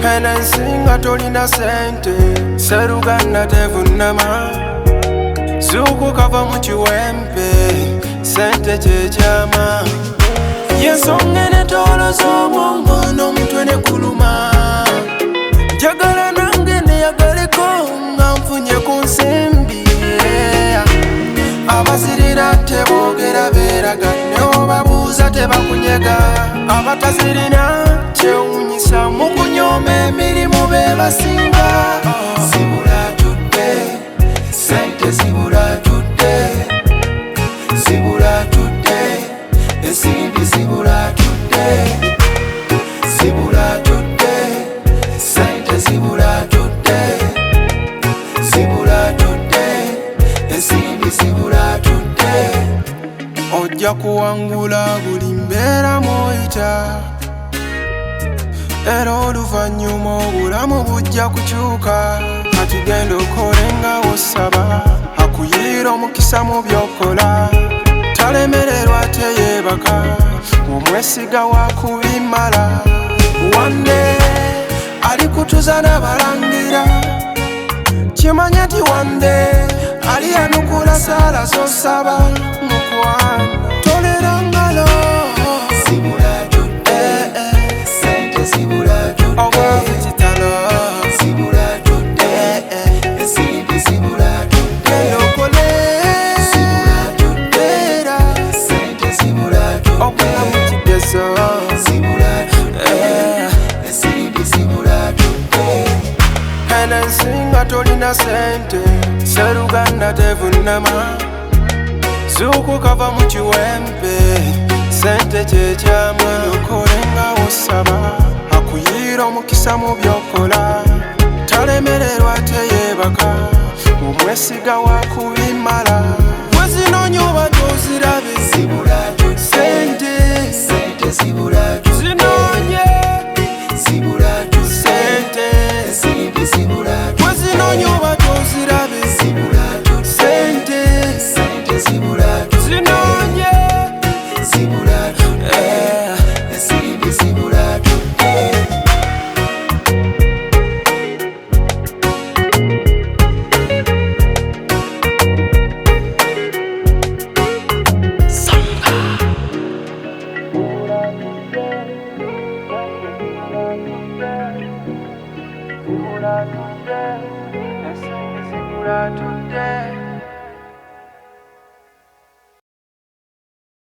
Enensinga tolina sente, seruganda tevunama. Zuku kava mu kiwempe, sente ky'ekyama. Yensonga n'entolo z'obwongo n'omutwe ne kuluma. Njagala nange neyagaleko nga nfunye ku nsimbi. Abazirina teboogera beeraga, ne obabuuza tebakunyega. Abatazirina kyewuunyisa mu kunyooma emirimu be basinga. Zibula tudde, sente zibula tudde. Zibula tudde, ensimbi zibula tudde. Zibula tudde, sente zibula tudde. Zibula tudde, ensimbi zibula tudde. Ojja kuwangula buli mbeera mw'oyita, era oluvannyuma obulamu bujja kukyuka. Kati genda okole nga w'osaba, akuyiira omukisa mu by'okola. Talemererwa teyeebaka, omwesiga wa kubimala. Wande alikutuza n'abalangira, kimanya nti wande aliyanukula saala z'osaba. Mukwano tolera ngalo. Zibula tudde, sente zibula tudde. Obwavu kitalo. Zibula tudde, ensimbi zibula tudde. Lokole. Zibula tudde, sente zibula tudde. Obulamu kigezo. Zibula tudde, ensimbi zibula tudde. Enensinga tolina sente, seruganda tevunama. Zuku kava mu kiwempe, sente ky'ekyama. Okole nga w'osaba, akuyiira omukisa mu by'okola. Talemererwa teyeebaka, omwesiga wa kubimala. Bwe zinoonya oba tozirabe. Zibula tudde, sente zibula tudde. Zinoonye. Zibula tudde, sente ensimbi zibula tudde. Bwe zinoonya oba tozirabe. Zibula tudde, sente zibula tudde. Zinoonye. Zibula tudde, ensimbi zibula tudde. Zibula tudde, ensimbi zibula tudde.